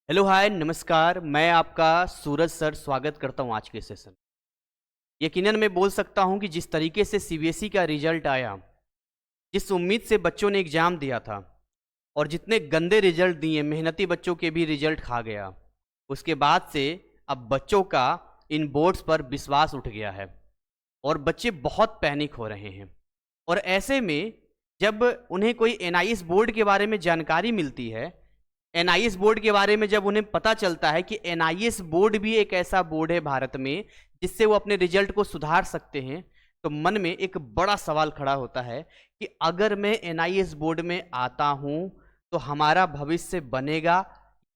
Hello hi नमस्कार। मैं आपका सूरज सर स्वागत करता हूं आज के सेशन। यकीनन मैं बोल सकता हूं कि जिस तरीके से सीबीएसई का रिजल्ट आया, जिस उम्मीद से बच्चों ने एग्ज़ाम दिया था और जितने गंदे रिजल्ट दिए, मेहनती बच्चों के भी रिजल्ट खा गया। उसके बाद से अब बच्चों का इन बोर्ड्स पर विश्वास उठ गया है और बच्चे बहुत पैनिक हो रहे हैं। और ऐसे में जब उन्हें कोई एनआईएस बोर्ड के बारे में जानकारी मिलती है, एनआईएस बोर्ड के बारे में जब उन्हें पता चलता है कि एनआईएस बोर्ड भी एक ऐसा बोर्ड है भारत में जिससे वो अपने रिजल्ट को सुधार सकते हैं, तो मन में एक बड़ा सवाल खड़ा होता है कि अगर मैं एनआईएस बोर्ड में आता हूं तो हमारा भविष्य बनेगा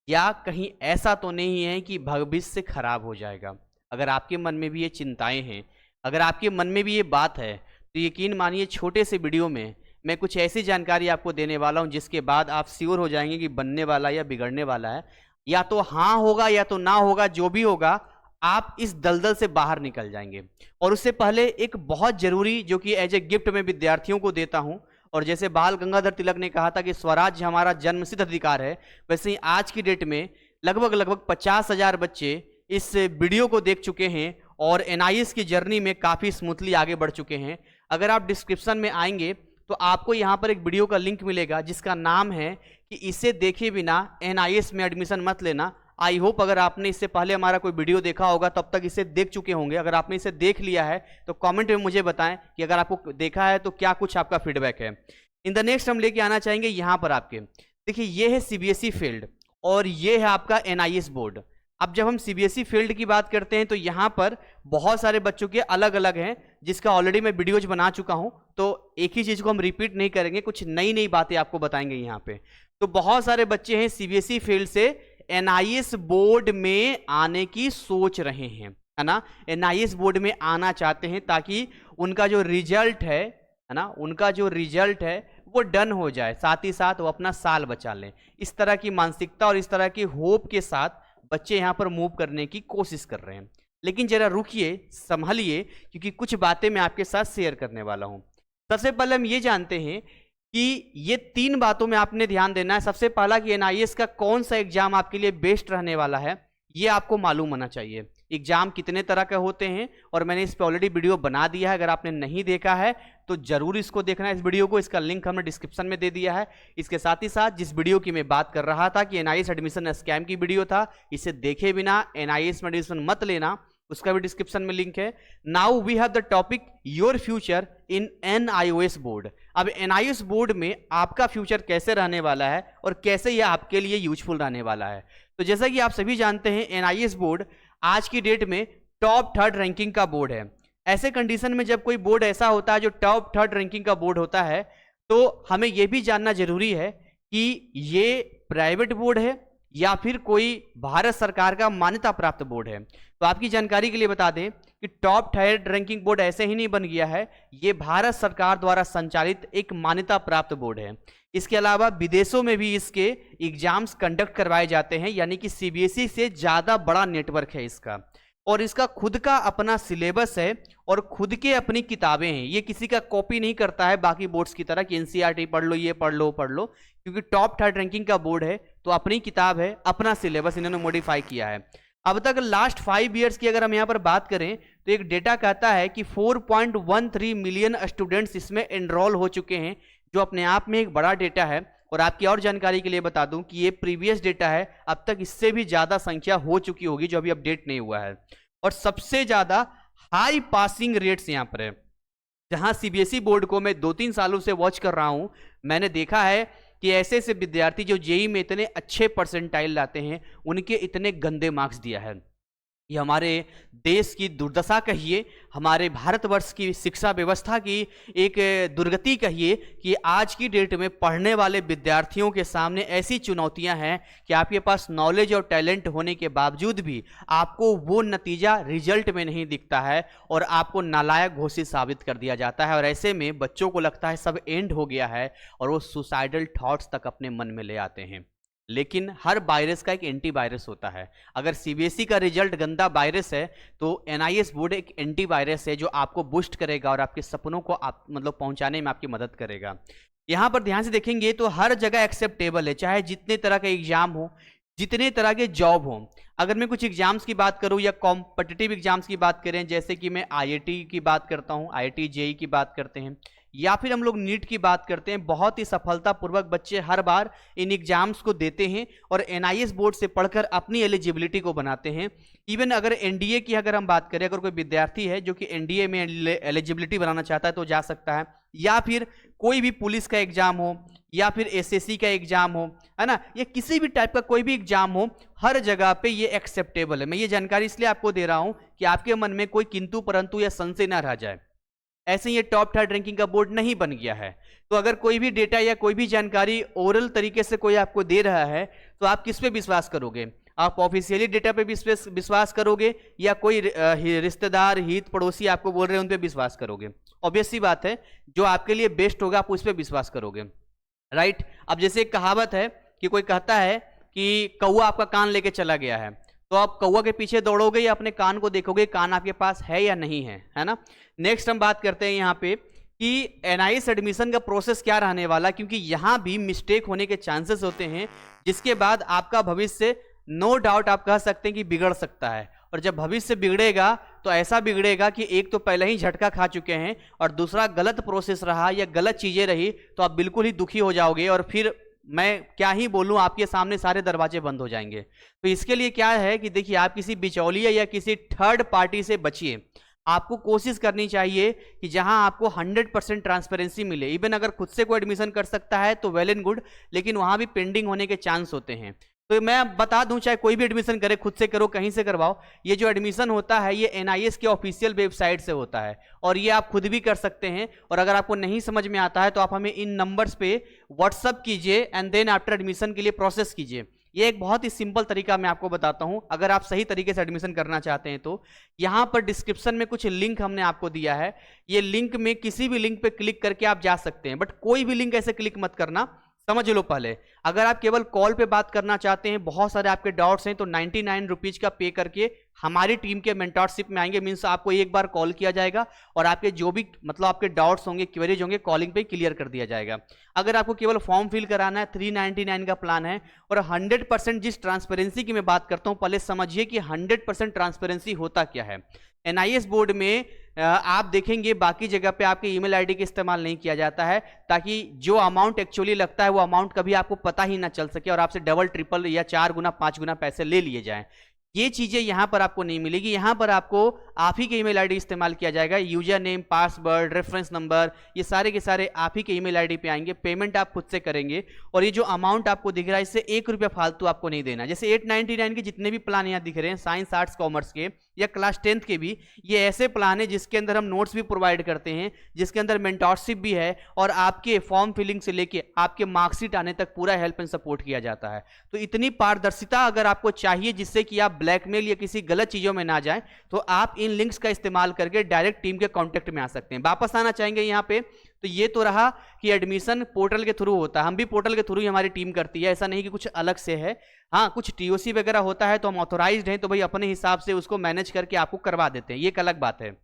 या कहीं ऐसा तो नहीं है कि भविष्य खराब हो जाएगा। अगर आपके मन में भी ये चिंताएं हैं, अगर आपके मन में भी ये बात है, तो यकीन मानिए छोटे से वीडियो में मैं कुछ ऐसी जानकारी आपको देने वाला हूं जिसके बाद आप श्योर हो जाएंगे कि बनने वाला या बिगड़ने वाला है। या तो हाँ होगा या तो ना होगा, जो भी होगा आप इस दलदल से बाहर निकल जाएंगे। और उससे पहले एक बहुत जरूरी, जो कि एज ए गिफ्ट मैं विद्यार्थियों को देता हूं, और जैसे बाल गंगाधर तिलक ने कहा था कि स्वराज्य हमारा जन्मसिद्ध अधिकार है, वैसे ही आज की डेट में लगभग 50,000 बच्चे इस वीडियो को देख चुके हैं और एनआईएस की जर्नी में काफ़ी स्मूथली आगे बढ़ चुके हैं। अगर आप डिस्क्रिप्शन में आएंगे तो आपको यहाँ पर एक वीडियो का लिंक मिलेगा जिसका नाम है कि इसे देखे बिना एनआईएस में एडमिशन मत लेना। आई होप अगर आपने इससे पहले हमारा कोई वीडियो देखा होगा तब तक इसे देख चुके होंगे। अगर आपने इसे देख लिया है तो कमेंट में मुझे बताएं कि अगर आपको देखा है तो क्या कुछ आपका फीडबैक है। इन द नेक्स्ट हम लेके आना चाहेंगे यहाँ पर आपके, देखिए ये है सीबीएसई फील्ड और ये है आपका एनआईएस बोर्ड। अब जब हम सीबीएसई फील्ड की बात करते हैं तो यहाँ पर बहुत सारे बच्चों के अलग अलग हैं, जिसका ऑलरेडी मैं वीडियोज बना चुका हूँ, तो एक ही चीज़ को हम रिपीट नहीं करेंगे, कुछ नई नई बातें आपको बताएंगे यहाँ पे। तो बहुत सारे बच्चे हैं सीबीएसई फील्ड से एनआईएस बोर्ड में आने की सोच रहे हैं, है ना, एनआईएस बोर्ड में आना चाहते हैं ताकि उनका जो रिजल्ट है ना, उनका जो रिजल्ट है वो डन हो जाए, साथ ही साथ वो अपना साल बचा लें। इस तरह की मानसिकता और इस तरह की होप के साथ बच्चे यहाँ पर मूव करने की कोशिश कर रहे हैं। लेकिन जरा रुकिए, संभलिए, क्योंकि कुछ बातें मैं आपके साथ शेयर करने वाला हूँ। सबसे पहले हम ये जानते हैं कि ये 3 बातों में आपने ध्यान देना है। सबसे पहला कि एनआईएस का कौन सा एग्जाम आपके लिए बेस्ट रहने वाला है, ये आपको मालूम होना चाहिए। एग्जाम कितने तरह के होते हैं और मैंने इस पर ऑलरेडी वीडियो बना दिया है, अगर आपने नहीं देखा है तो जरूर इसको देखना है, इस वीडियो को। इसका लिंक हमने डिस्क्रिप्शन में दे दिया है। इसके साथ ही साथ जिस वीडियो की मैं बात कर रहा था कि एनआईएस एडमिशन स्कैम की वीडियो था, इसे देखे बिना एनआईएस में एडमिशन मत लेना, उसका भी डिस्क्रिप्शन में लिंक है। Now we have the topic your future in NIOS board. अब एनआईओएस बोर्ड में आपका फ्यूचर कैसे रहने वाला है और कैसे यह आपके लिए यूजफुल रहने वाला है। तो जैसा कि आप सभी जानते हैं, एनआईएस बोर्ड आज की डेट में टॉप 3rd रैंकिंग का बोर्ड है। ऐसे कंडीशन में जब कोई बोर्ड ऐसा होता है जो टॉप 3rd रैंकिंग का बोर्ड होता है, तो हमें यह भी जानना जरूरी है कि ये प्राइवेट बोर्ड है या फिर कोई भारत सरकार का मान्यता प्राप्त बोर्ड है। तो आपकी जानकारी के लिए बता दें कि टॉप 3rd रैंकिंग बोर्ड ऐसे ही नहीं बन गया है, ये भारत सरकार द्वारा संचालित एक मान्यता प्राप्त बोर्ड है। इसके अलावा विदेशों में भी इसके एग्जाम्स कंडक्ट करवाए जाते हैं, यानी कि सीबीएसई से ज़्यादा बड़ा नेटवर्क है इसका, और इसका खुद का अपना सिलेबस है और खुद के अपनी किताबें हैं। ये किसी का कॉपी नहीं करता है बाकी बोर्ड्स की तरह कि एनसीईआरटी पढ़ लो, ये पढ़ लो, क्योंकि टॉप 3rd रैंकिंग का बोर्ड है तो अपनी किताब है, अपना सिलेबस इन्होंने मॉडिफाई किया है। अब तक लास्ट 5 ईयर्स की अगर हम यहाँ पर बात करें तो एक डेटा कहता है कि 4.13 मिलियन स्टूडेंट्स इसमें एनरोल हो चुके हैं, जो अपने आप में एक बड़ा डेटा है। और आपकी और जानकारी के लिए बता दूं कि ये प्रीवियस डेटा है, अब तक इससे भी ज़्यादा संख्या हो चुकी होगी जो अभी अपडेट नहीं हुआ है। और सबसे ज़्यादा हाई पासिंग रेट्स यहाँ पर है। जहाँ सीबीएसई बोर्ड को मैं 2-3 सालों से वॉच कर रहा हूँ, मैंने देखा है कि ऐसे ऐसे विद्यार्थी जो जेईई में इतने अच्छे परसेंटाइल लाते हैं, उनके इतने गंदे मार्क्स दिया है। ये हमारे देश की दुर्दशा कहिए, हमारे भारतवर्ष की शिक्षा व्यवस्था की एक दुर्गति कहिए कि आज की डेट में पढ़ने वाले विद्यार्थियों के सामने ऐसी चुनौतियां हैं कि आपके पास नॉलेज और टैलेंट होने के बावजूद भी आपको वो नतीजा रिजल्ट में नहीं दिखता है और आपको नालायक घोषित साबित कर दिया जाता है। और ऐसे में बच्चों को लगता है सब एंड हो गया है और वो सुसाइडल थॉट्स तक अपने मन में ले आते हैं। लेकिन हर वायरस का एक एंटी वायरस होता है। अगर सीबीएसई का रिजल्ट गंदा वायरस है तो एनआईएस बोर्ड एक एंटी वायरस है जो आपको बूस्ट करेगा और आपके सपनों को आप पहुंचाने में आपकी मदद करेगा। यहां पर ध्यान से देखेंगे तो हर जगह एक्सेप्टेबल है, चाहे जितने तरह का एग्जाम हो, जितने तरह के जॉब हों, अगर मैं कुछ एग्जाम्स की बात करूं या कॉम्पिटिटिव एग्जाम्स की बात करें, जैसे कि मैं आईआईटी की बात करता हूं, आईआईटी जेईई की बात करते हैं, या फिर हम लोग नीट की बात करते हैं, बहुत ही सफलतापूर्वक बच्चे हर बार इन एग्जाम्स को देते हैं और एनआईएस बोर्ड से पढ़कर अपनी एलिजिबिलिटी को बनाते हैं। इवन अगर एनडीए की अगर हम बात करें, अगर कोई विद्यार्थी है जो कि एनडीए में एलिजिबिलिटी बनाना चाहता है तो जा सकता है, या फिर कोई भी पुलिस का एग्जाम हो या फिर एसएससी का एग्जाम हो, है ना, या किसी भी टाइप का कोई भी एग्जाम हो, हर जगह पे ये एक्सेप्टेबल है। मैं ये जानकारी इसलिए आपको दे रहा हूं कि आपके मन में कोई किंतु परंतु या संशय ना रह जाए। ऐसे ये टॉप 3 रैंकिंग का बोर्ड नहीं बन गया है। तो अगर कोई भी डेटा या कोई भी जानकारी ओरल तरीके से कोई आपको दे रहा है तो आप किस पे विश्वास करोगे? आप ऑफिशियली डेटा पे विश्वास करोगे या कोई रिश्तेदार हित पड़ोसी आपको बोल रहे हैं उन पे विश्वास करोगे? ऑब्वियस सी बात है, जो आपके लिए बेस्ट होगा आप उस पर विश्वास करोगे, राइट। अब जैसे एक कहावत है कि कोई कहता है कि कौवा आपका कान लेके चला गया है, तो आप कौवा के पीछे दौड़ोगे या अपने कान को देखोगे कान आपके पास है या नहीं है ना। नेक्स्ट हम बात करते हैं यहाँ पे कि एनआईएस एडमिशन का प्रोसेस क्या रहने वाला, क्योंकि यहाँ भी मिस्टेक होने के चांसेस होते हैं, जिसके बाद आपका भविष्य नो डाउट आप कह सकते हैं कि बिगड़ सकता है। और जब भविष्य बिगड़ेगा तो ऐसा बिगड़ेगा कि एक तो पहले ही झटका खा चुके हैं और दूसरा गलत प्रोसेस रहा या गलत चीजें रही तो आप बिल्कुल ही दुखी हो जाओगे और फिर मैं क्या ही बोलूं, आपके सामने सारे दरवाजे बंद हो जाएंगे। तो इसके लिए क्या है कि देखिए, आप किसी बिचौलिया या किसी थर्ड पार्टी से बचिए। आपको कोशिश करनी चाहिए कि जहां आपको 100% ट्रांसपेरेंसी मिले। इवन अगर खुद से कोई एडमिशन कर सकता है तो वेल एंड गुड, लेकिन वहां भी पेंडिंग होने के चांस होते हैं। तो मैं बता दूं, चाहे कोई भी एडमिशन करे, खुद से करो कहीं से करवाओ, ये जो एडमिशन होता है ये एनआईएस के ऑफिशियल वेबसाइट से होता है और ये आप खुद भी कर सकते हैं। और अगर आपको नहीं समझ में आता है तो आप हमें इन नंबर्स पे व्हाट्सअप कीजिए एंड देन आफ्टर एडमिशन के लिए प्रोसेस कीजिए। ये एक बहुत ही सिंपल तरीका मैं आपको बताता हूं, अगर आप सही तरीके से एडमिशन करना चाहते हैं तो यहां पर डिस्क्रिप्शन में कुछ लिंक हमने आपको दिया है। ये लिंक में किसी भी लिंक पे क्लिक करके आप जा सकते हैं, बट कोई भी लिंक ऐसे क्लिक मत करना, समझ लो पहले। अगर आप केवल कॉल पे बात करना चाहते हैं, बहुत सारे आपके डाउट्स हैं, तो 99 रुपीज का पे करके हमारी टीम के मेंटरशिप में आएंगे। मींस आपको एक बार कॉल किया जाएगा और आपके जो भी मतलब आपके डाउट्स होंगे, क्वेरीज होंगे, कॉलिंग पे क्लियर कर दिया जाएगा। अगर आपको केवल फॉर्म फिल कराना है, 399 का प्लान है। और 100% जिस ट्रांसपेरेंसी की मैं बात करता हूं, पहले समझिए कि 100% ट्रांसपेरेंसी होता क्या है। एनआईएस बोर्ड में आप देखेंगे बाकी जगह पे आपके ईमेल आईडी का इस्तेमाल नहीं किया जाता है, ताकि जो अमाउंट एक्चुअली लगता है वो अमाउंट कभी आपको पता ही ना चल सके और आपसे डबल ट्रिपल या 4 गुना 5 गुना पैसे ले लिए जाएं। ये चीजें यहां पर आपको नहीं मिलेगी। यहां पर आपको आप ही के ईमेल आईडी इस्तेमाल किया जाएगा। User name, password, reference number, ये सारे के सारे आप ही के ईमेल आईडी पे आएंगे। पेमेंट आप खुद से करेंगे और ये जो अमाउंट आपको दिख रहा है इससे 1 रुपया फालतू आपको नहीं देना। जैसे 899 के जितने भी प्लान यहाँ दिख रहे हैं, साइंस, आर्ट्स, कॉमर्स के या क्लास 10th के भी, ये ऐसे प्लान है जिसके अंदर हम नोट्स भी प्रोवाइड करते हैं, जिसके अंदर मेंटरशिप भी है और आपके फॉर्म फिलिंग से लेके आपके मार्कशीट आने तक पूरा हेल्प एंड सपोर्ट किया जाता है। तो इतनी पारदर्शिता अगर आपको चाहिए जिससे कि आप ब्लैकमेल या किसी गलत चीजों में ना जाएं, तो आप इन लिंक्स का इस्तेमाल करके डायरेक्ट टीम के कांटेक्ट में आ सकते हैं। वापस आना चाहेंगे यहाँ पे, तो ये तो रहा कि एडमिशन पोर्टल के थ्रू होता है। हम भी पोर्टल के थ्रू ही हमारी टीम करती है, ऐसा नहीं कि कुछ अलग से है। हाँ, कुछ टीओसी वगैरह होता है तो हम ऑथोराइज्ड हैं, तो भाई अपने हिसाब से उसको मैनेज करके आपको करवा देते हैं, ये एक अलग बात है।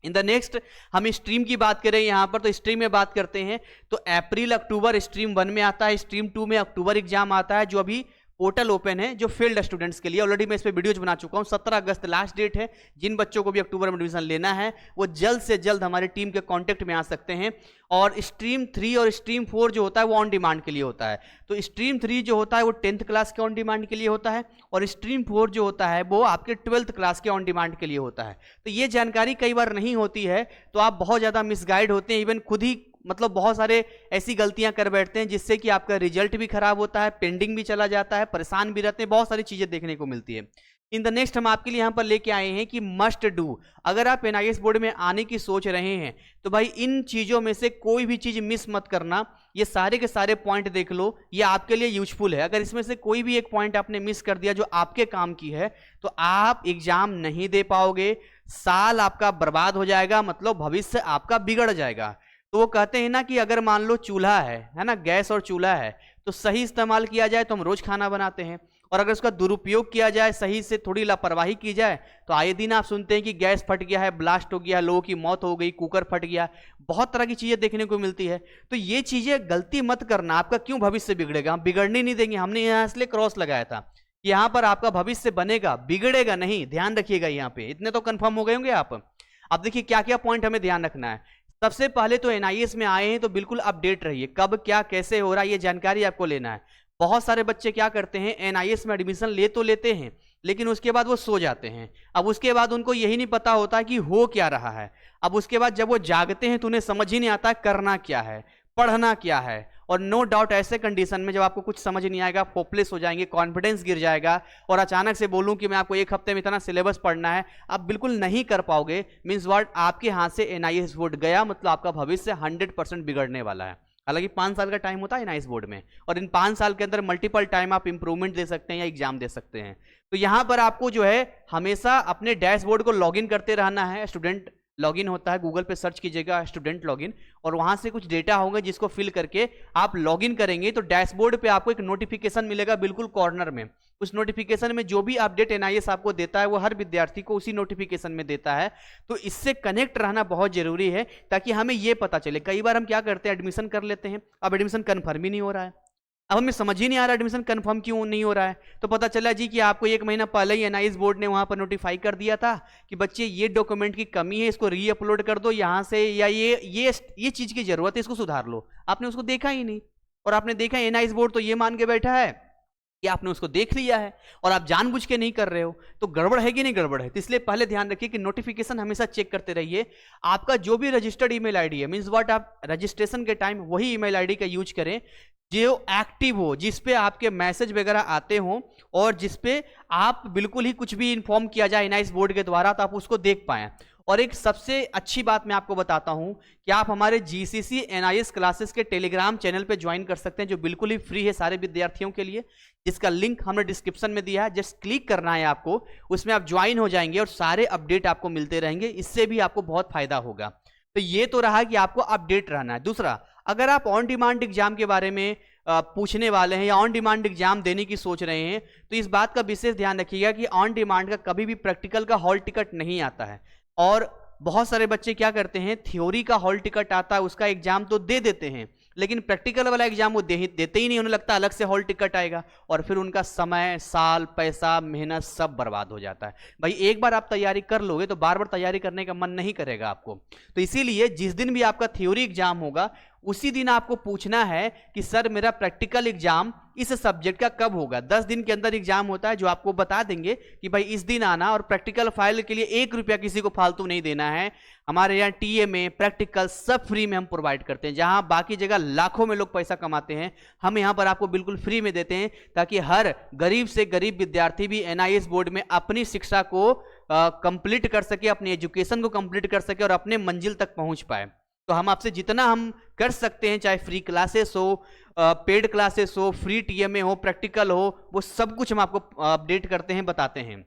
इन द नेक्स्ट हम स्ट्रीम की बात करें यहाँ पर, तो स्ट्रीम में बात करते हैं तो अप्रैल अक्टूबर स्ट्रीम 1 में आता है, स्ट्रीम 2 में अक्टूबर एग्जाम आता है, जो अभी पोर्टल ओपन है जो फील्ड स्टूडेंट्स के लिए। ऑलरेडी मैं इस पे वीडियोज बना चुका हूं। 17 अगस्त लास्ट डेट है। जिन बच्चों को भी अक्टूबर में एडमिशन लेना है वो जल्द से जल्द हमारी टीम के कांटेक्ट में आ सकते हैं। और स्ट्रीम 3 और स्ट्रीम 4 जो होता है वो ऑन डिमांड के लिए होता है। तो स्ट्रीम 3 जो होता है वो 10th क्लास के ऑन डिमांड के लिए होता है और स्ट्रीम 4 जो होता है वो आपके 12th क्लास के ऑन डिमांड के लिए होता है। तो ये जानकारी कई बार नहीं होती है तो आप बहुत ज़्यादा मिसगाइड होते हैं, इवन खुद ही मतलब बहुत सारे ऐसी गलतियां कर बैठते हैं जिससे कि आपका रिजल्ट भी खराब होता है, पेंडिंग भी चला जाता है, परेशान भी रहते हैं, बहुत सारी चीजें देखने को मिलती है। इन द नेक्स्ट हम आपके लिए यहां पर लेके आए हैं कि मस्ट डू, अगर आप एनआईएस बोर्ड में आने की सोच रहे हैं तो भाई इन चीजों में से कोई भी चीज मिस मत करना। ये सारे के सारे पॉइंट देख लो, ये आपके लिए यूजफुल है। अगर इसमें से कोई भी एक पॉइंट आपने मिस कर दिया जो आपके काम की है तो आप एग्जाम नहीं दे पाओगे, साल आपका बर्बाद हो जाएगा, मतलब भविष्य आपका बिगड़ जाएगा। तो वो कहते हैं ना कि अगर मान लो चूल्हा है ना, गैस और चूल्हा है, तो सही इस्तेमाल किया जाए तो हम रोज खाना बनाते हैं, और अगर उसका दुरुपयोग किया जाए, सही से थोड़ी लापरवाही की जाए, तो आए दिन आप सुनते हैं कि गैस फट गया है, ब्लास्ट हो गया, लोगों की मौत हो गई, कुकर फट गया, बहुत तरह की चीजें देखने को मिलती है। तो ये चीजें गलती मत करना, आपका क्यों भविष्य बिगड़ेगा, हम बिगड़ने नहीं देंगे। हमने यहाँ इसलिए क्रॉस लगाया था कि यहाँ पर आपका भविष्य बनेगा, बिगड़ेगा नहीं। ध्यान रखिएगा यहाँ पे, इतने तो कंफर्म हो गए होंगे आप। अब देखिए क्या क्या पॉइंट हमें ध्यान रखना है। सबसे पहले तो एनआईएस में आए हैं तो बिल्कुल अपडेट रहिए, कब क्या कैसे हो रहा है ये जानकारी आपको लेना है। बहुत सारे बच्चे क्या करते हैं, एनआईएस में एडमिशन ले तो लेते हैं लेकिन उसके बाद वो सो जाते हैं। अब उसके बाद उनको यही नहीं पता होता कि हो क्या रहा है। अब उसके बाद जब वो जागते हैं तो उन्हें समझ ही नहीं आता करना क्या है, पढ़ना क्या है। और नो डाउट ऐसे कंडीशन में जब आपको कुछ समझ नहीं आएगा, होपलेस हो जाएंगे, कॉन्फिडेंस गिर जाएगा। और अचानक से बोलूं कि मैं आपको एक हफ्ते में इतना सिलेबस पढ़ना है, आप बिल्कुल नहीं कर पाओगे। मींस व्हाट, आपके हाथ से एनआईएस बोर्ड गया मतलब आपका भविष्य 100% बिगड़ने वाला है। हालांकि 5 साल का टाइम होता है एनआईएस बोर्ड में, और इन 5 साल के अंदर मल्टीपल टाइम आप इंप्रूवमेंट दे सकते हैं या एग्जाम दे सकते हैं। तो यहां पर आपको जो है हमेशा अपने डैशबोर्ड को लॉगिन करते रहना है। स्टूडेंट लॉगिन होता है, गूगल पे सर्च कीजिएगा स्टूडेंट लॉगिन, और वहां से कुछ डेटा होंगे जिसको फिल करके आप लॉगिन करेंगे तो डैशबोर्ड पे आपको एक नोटिफिकेशन मिलेगा बिल्कुल कॉर्नर में। उस नोटिफिकेशन में जो भी अपडेट एनआईएस आपको देता है वो हर विद्यार्थी को उसी नोटिफिकेशन में देता है। तो इससे कनेक्ट रहना बहुत जरूरी है ताकि हमें ये पता चले। कई बार हम क्या करते हैं, एडमिशन कर लेते हैं, अब एडमिशन कन्फर्म ही नहीं हो रहा है। अब हमें समझ ही नहीं आ रहा एडमिशन कंफर्म क्यों नहीं हो रहा है। तो पता चला जी कि आपको 1 महीना पहले ही एनआईएस बोर्ड ने वहां पर नोटिफाई कर दिया था कि बच्चे ये डॉक्यूमेंट की कमी है, इसको री अपलोड कर दो यहाँ से, या ये चीज की जरूरत है, इसको सुधार लो। आपने उसको देखा ही नहीं, और आपने देखा एनआईएस बोर्ड तो ये मान के बैठा है कि आपने उसको देख लिया है और आप जानबूझ के नहीं कर रहे हो। तो गड़बड़ है कि नहीं गड़बड़ है। तो इसलिए पहले ध्यान रखिए कि नोटिफिकेशन हमेशा चेक करते रहिए। आपका जो भी रजिस्टर्ड ईमेल आईडी है, मींस व्हाट, आप रजिस्ट्रेशन के टाइम वही ईमेल आईडी का यूज करें जो एक्टिव हो, जिस पे आपके मैसेज वगैरह आते हो और जिस पे आप बिल्कुल ही कुछ भी इन्फॉर्म किया जाए एनआईएस बोर्ड के द्वारा तो आप उसको देख पाएं। और एक सबसे अच्छी बात मैं आपको बताता हूं कि आप हमारे जीसीसी एनआईएस क्लासेस के टेलीग्राम चैनल पे ज्वाइन कर सकते हैं, जो बिल्कुल ही फ्री है सारे विद्यार्थियों के लिए, जिसका लिंक हमने डिस्क्रिप्शन में दिया है। जस्ट क्लिक करना है आपको, उसमें आप ज्वाइन हो जाएंगे और सारे अपडेट आपको मिलते रहेंगे। इससे भी आपको बहुत फायदा होगा। तो ये तो रहा कि आपको अपडेट रहना है। दूसरा, अगर आप ऑन डिमांड एग्जाम के बारे में पूछने वाले हैं या ऑन डिमांड एग्जाम देने की सोच रहे हैं तो इस बात का विशेष ध्यान रखिएगा कि ऑन डिमांड का कभी भी प्रैक्टिकल का हॉल टिकट नहीं आता है। और बहुत सारे बच्चे क्या करते हैं, थ्योरी का हॉल टिकट आता है, उसका एग्जाम तो दे देते हैं लेकिन प्रैक्टिकल वाला एग्जाम वो देते ही नहीं, उन्हें लगता है अलग से हॉल टिकट आएगा, और फिर उनका समय, साल, पैसा, मेहनत सब बर्बाद हो जाता है। भाई एक बार आप तैयारी कर लोगे तो बार बार तैयारी करने का मन नहीं करेगा आपको। तो इसीलिए जिस दिन भी आपका थ्योरी एग्जाम होगा उसी दिन आपको पूछना है कि सर मेरा प्रैक्टिकल एग्जाम इस सब्जेक्ट का कब होगा। 10 दिन के अंदर एग्जाम होता है, जो आपको बता देंगे कि भाई इस दिन आना, और प्रैक्टिकल फाइल के लिए 1 रुपया किसी को फालतू नहीं देना है। हमारे यहाँ टीएमए प्रैक्टिकल सब फ्री में हम प्रोवाइड करते हैं, जहां बाकी जगह लाखों में लोग पैसा कमाते हैं, हम यहाँ पर आपको बिल्कुल फ्री में देते हैं ताकि हर गरीब से गरीब विद्यार्थी भी एनआईएस बोर्ड में अपनी शिक्षा को कंप्लीट कर सके, अपनी एजुकेशन को कंप्लीट कर सके और अपने मंजिल तक पहुंच पाए। तो हम आपसे जितना हम कर सकते हैं, चाहे फ्री क्लासेस हो, पेड क्लासेस हो, फ्री टीएमए हो, प्रैक्टिकल हो, वो सब कुछ हम आपको अपडेट करते हैं, बताते हैं।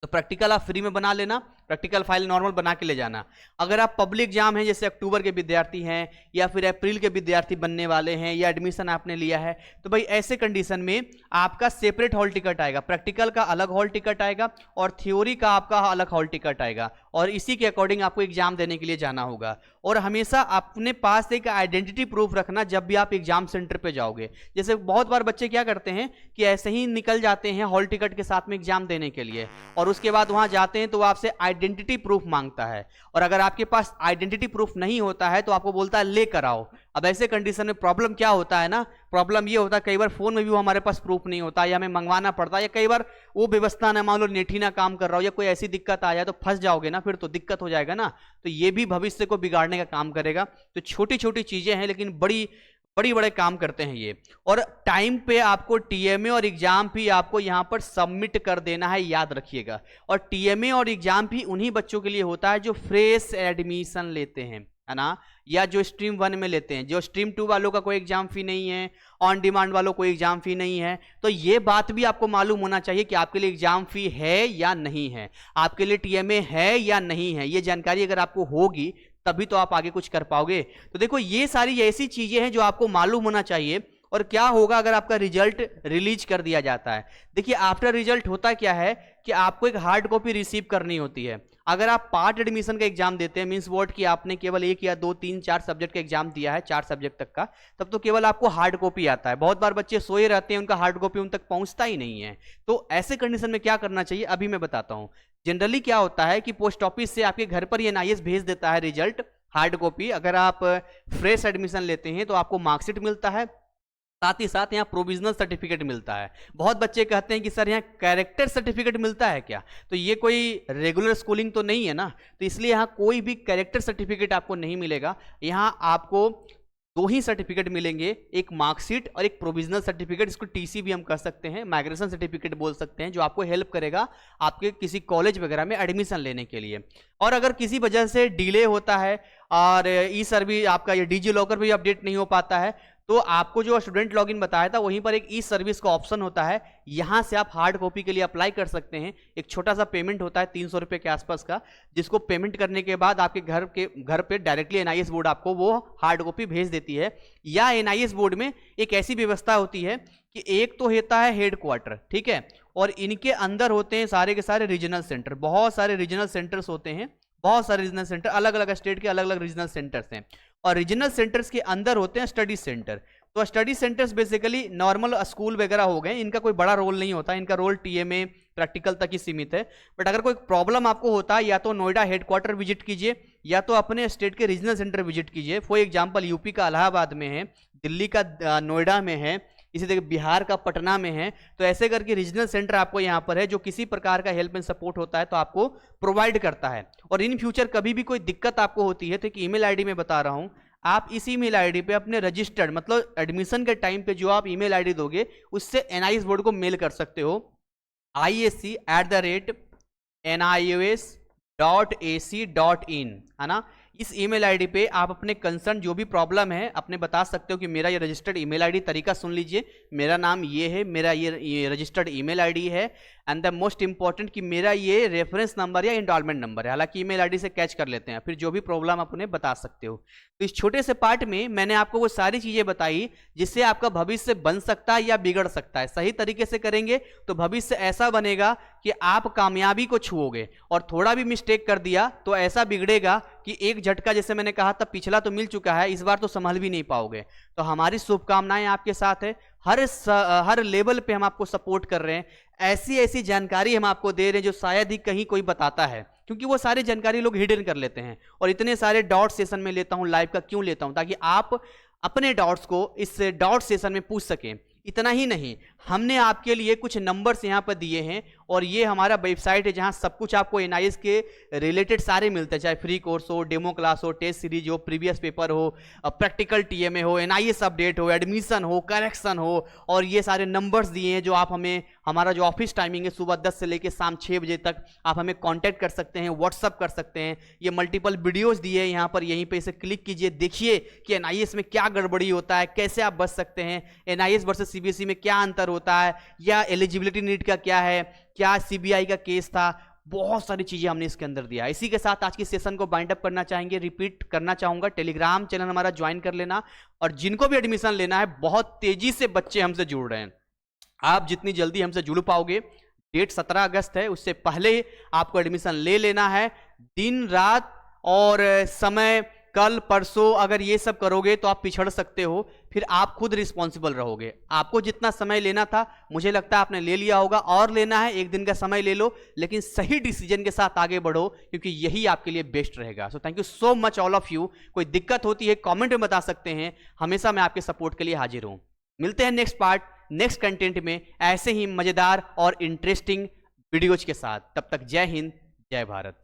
तो प्रैक्टिकल आप फ्री में बना लेना, प्रैक्टिकल फाइल नॉर्मल बना के ले जाना। अगर आप पब्लिक एग्जाम हैं, जैसे अक्टूबर के विद्यार्थी हैं या फिर अप्रैल के विद्यार्थी बनने वाले हैं, या एडमिशन आपने लिया है, तो भाई ऐसे कंडीशन में आपका सेपरेट हॉल टिकट आएगा, प्रैक्टिकल का अलग हॉल टिकट आएगा और थ्योरी का आपका अलग हॉल टिकट आएगा, और इसी के अकॉर्डिंग आपको एग्जाम देने के लिए जाना होगा। और हमेशा अपने पास एक आइडेंटिटी प्रूफ रखना जब भी आप एग्जाम सेंटर पे जाओगे। जैसे बहुत बार बच्चे क्या करते हैं कि ऐसे ही निकल जाते हैं हॉल टिकट के साथ में एग्जाम देने के लिए, और उसके बाद वहां जाते हैं तो वो आपसे आइडेंटिटी प्रूफ मांगता है, और अगर आपके पास आइडेंटिटी प्रूफ नहीं होता है तो आपको बोलता है लेकर आओ। अब ऐसे कंडीशन में प्रॉब्लम क्या होता है ना, प्रॉब्लम ये होता है कई बार फोन में भी वो हमारे पास प्रूफ नहीं होता, या हमें मंगवाना पड़ता है, या कई बार वो व्यवस्था ना, मान लो नेट ही ना काम कर रहा हो या कोई ऐसी दिक्कत आ जाए तो फंस जाओगे ना, फिर तो दिक्कत हो जाएगा ना। तो ये भी भविष्य को बिगाड़ने का काम करेगा। तो छोटी छोटी चीजें हैं लेकिन बड़े काम करते हैं ये। और टाइम पे आपको टीएमए और एग्जाम भी आपको यहाँ पर सबमिट कर देना है, याद रखिएगा। और टीएमए और एग्जाम भी उन्हीं बच्चों के लिए होता है जो फ्रेश एडमिशन लेते हैं, है ना, या जो स्ट्रीम 1 में लेते हैं। जो स्ट्रीम 2 वालों का कोई एग्जाम फी नहीं है, ऑन डिमांड वालों कोई एग्जाम फी नहीं है। तो ये बात भी आपको मालूम होना चाहिए कि आपके लिए एग्जाम फी है या नहीं है, आपके लिए टीएमए है या नहीं है। ये जानकारी अगर आपको होगी तभी तो आप आगे कुछ कर पाओगे। तो देखो ये सारी ऐसी चीजें हैं जो आपको मालूम होना चाहिए। और क्या होगा अगर आपका रिजल्ट रिलीज कर दिया जाता है। देखिए आफ्टर रिजल्ट होता क्या है कि आपको एक हार्ड कॉपी रिसीव करनी होती है। अगर आप पार्ट एडमिशन का एग्जाम देते हैं, मींस व्हाट कि आपने केवल 1 या 2 3 4 सब्जेक्ट का एग्जाम दिया है, 4 सब्जेक्ट तक का, तब तो केवल आपको हार्ड कॉपी आता है। बहुत बार बच्चे सोए रहते हैं, उनका हार्ड कॉपी उन तक पहुंचता ही नहीं है। तो ऐसे कंडीशन में क्या करना चाहिए अभी मैं बताता हूं। जनरली क्या होता है कि पोस्ट ऑफिस से आपके घर पर ये NIS भेज देता है रिजल्ट हार्ड कॉपी। अगर आप फ्रेश एडमिशन लेते हैं तो आपको मार्कशीट मिलता है, साथ ही साथ यहाँ प्रोविजनल सर्टिफिकेट मिलता है। बहुत बच्चे कहते हैं कि सर यहाँ कैरेक्टर सर्टिफिकेट मिलता है क्या, तो ये कोई रेगुलर स्कूलिंग तो नहीं है ना, तो इसलिए यहाँ कोई भी कैरेक्टर सर्टिफिकेट आपको नहीं मिलेगा। यहाँ आपको 2 ही सर्टिफिकेट मिलेंगे, एक मार्कशीट और एक प्रोविजनल सर्टिफिकेट। इसको TC भी हम कह सकते हैं, माइग्रेशन सर्टिफिकेट बोल सकते हैं, जो आपको हेल्प करेगा आपके किसी कॉलेज वगैरह में एडमिशन लेने के लिए। और अगर किसी वजह से डिले होता है और ई-सर्विस आपका ये डिजी लॉकर भी अपडेट नहीं हो पाता है, तो आपको जो स्टूडेंट लॉगिन बताया था वहीं पर एक ई-सर्विस का ऑप्शन होता है, यहां से आप हार्ड कॉपी के लिए अप्लाई कर सकते हैं। एक छोटा सा पेमेंट होता है 300 रुपए के आसपास का, जिसको पेमेंट करने के बाद आपके घर पे डायरेक्टली NIS बोर्ड आपको वो हार्ड कॉपी भेज देती है। या NIS बोर्ड में एक ऐसी व्यवस्था होती है कि एक तो होता है हेड क्वार्टर, ठीक है, और इनके अंदर होते हैं सारे के सारे रीजनल सेंटर। बहुत सारे रीजनल सेंटर्स होते हैं, बहुत सारे रीजनल सेंटर, अलग अलग स्टेट के अलग अलग रीजनल सेंटर्स हैं। और रीजनल सेंटर्स के अंदर होते हैं स्टडी सेंटर। तो study centres basically normal school वगैरह हो गए, इनका कोई बड़ा रोल नहीं होता, इनका रोल TMA प्रैक्टिकल तक ही सीमित है। बट अगर कोई प्रॉब्लम आपको होता है, या तो नोएडा हेडक्वार्टर विजिट कीजिए, या तो अपने स्टेट के रीजनल सेंटर विजिट कीजिए। फॉर एग्जाम्पल यूपी का इलाहाबाद में है, दिल्ली का नोएडा में है, इसी तरह बिहार का पटना में है। तो ऐसे करके रीजनल सेंटर आपको यहाँ पर है, जो किसी प्रकार का हेल्प एंड सपोर्ट होता है तो आपको प्रोवाइड करता है। और इन फ्यूचर कभी भी कोई दिक्कत आपको होती है तो एक ईमेल आईडी में बता रहा हूँ, आप इस ईमेल आईडी पे अपने रजिस्टर्ड मतलब एडमिशन के टाइम पे जो आप ईमेल आईडी दोगे उससे NIS बोर्ड को मेल कर सकते हो, isc@nios.ac.in, है ना। इस ईमेल आईडी पे आप अपने कंसर्न जो भी प्रॉब्लम है अपने बता सकते हो कि मेरा ये रजिस्टर्ड ईमेल आईडी, तरीका सुन लीजिए, मेरा नाम ये है, मेरा ये रजिस्टर्ड ईमेल आईडी है, एंड द मोस्ट इंपॉर्टेंट कि मेरा ये रेफरेंस नंबर या इंडॉलमेंट नंबर है। हालांकि ईमेल आईडी से कैच कर लेते हैं, फिर जो भी प्रॉब्लम आप उन्हें बता सकते हो। तो इस छोटे से पार्ट में मैंने आपको वो सारी चीजें बताई जिससे आपका भविष्य बन सकता है या बिगड़ सकता है। सही तरीके से करेंगे तो भविष्य ऐसा बनेगा कि आप कामयाबी को छुओगे, और थोड़ा भी मिस्टेक कर दिया तो ऐसा बिगड़ेगा कि एक झटका, जैसे मैंने कहा था पिछला तो मिल चुका है, इस बार तो संभल भी नहीं पाओगे। तो हमारी शुभकामनाएं आपके साथ है, हर लेवल पे हम आपको सपोर्ट कर रहे हैं। ऐसी ऐसी जानकारी हम आपको दे रहे हैं जो शायद ही कहीं कोई बताता है, क्योंकि वो सारी जानकारी लोग हिडन कर लेते हैं। और इतने सारे डाउट सेशन में लेता हूं, लाइव का क्यों लेता हूं, ताकि आप अपने डाउट्स को इस डाउट सेशन में पूछ सकें। इतना ही नहीं, हमने आपके लिए कुछ नंबर्स यहाँ पर दिए हैं, और ये हमारा वेबसाइट है जहाँ सब कुछ आपको NIS के रिलेटेड सारे मिलते हैं, चाहे फ्री कोर्स हो, डेमो क्लास हो, टेस्ट सीरीज हो, प्रीवियस पेपर हो, प्रैक्टिकल TMA हो, NIS अपडेट हो, एडमिशन हो, करेक्शन हो, और ये सारे नंबर्स दिए हैं जो आप हमें, हमारा जो ऑफिस टाइमिंग है सुबह 10 से लेकर शाम 6 बजे तक, आप हमें कॉन्टैक्ट कर सकते हैं, व्हाट्सअप कर सकते हैं। ये मल्टीपल वीडियोज दिए हैं यहाँ पर, यहीं पर इसे क्लिक कीजिए, देखिए कि NIS में क्या गड़बड़ी होता है, कैसे आप बच सकते हैं, NIS वर्सेस CBSE में क्या अंतर होता है, या एलिजिबिलिटी नीट का क्या है, क्या CBI का केस था। बहुत सारी चीजें हमने इसके अंदर दिया। इसी के साथ आज की सेशन को बाइंड अप करना चाहेंगे, रिपीट करना चाहूंगा, टेलीग्राम चैनल हमारा ज्वाइन कर लेना। और जिनको भी एडमिशन लेना है, बहुत तेजी से बच्चे हमसे जुड़ रहे हैं, आप जितनी जल्दी हमसे जुड़ पाओगे, डेट 17 अगस्त है, उससे पहले आपको एडमिशन ले लेना है। दिन रात और समय, कल परसों अगर ये सब करोगे तो आप पिछड़ सकते हो, फिर आप खुद रिस्पॉन्सिबल रहोगे। आपको जितना समय लेना था मुझे लगता है आपने ले लिया होगा, और लेना है, एक दिन का समय ले लो, लेकिन सही डिसीजन के साथ आगे बढ़ो, क्योंकि यही आपके लिए बेस्ट रहेगा। So thank you so much all of you. कोई दिक्कत होती है कमेंट में बता सकते हैं, हमेशा मैं आपके सपोर्ट के लिए हाजिर हूं। मिलते हैं नेक्स्ट पार्ट, नेक्स्ट कंटेंट में, ऐसे ही मजेदार और इंटरेस्टिंग वीडियोज के साथ। तब तक जय हिंद, जय भारत।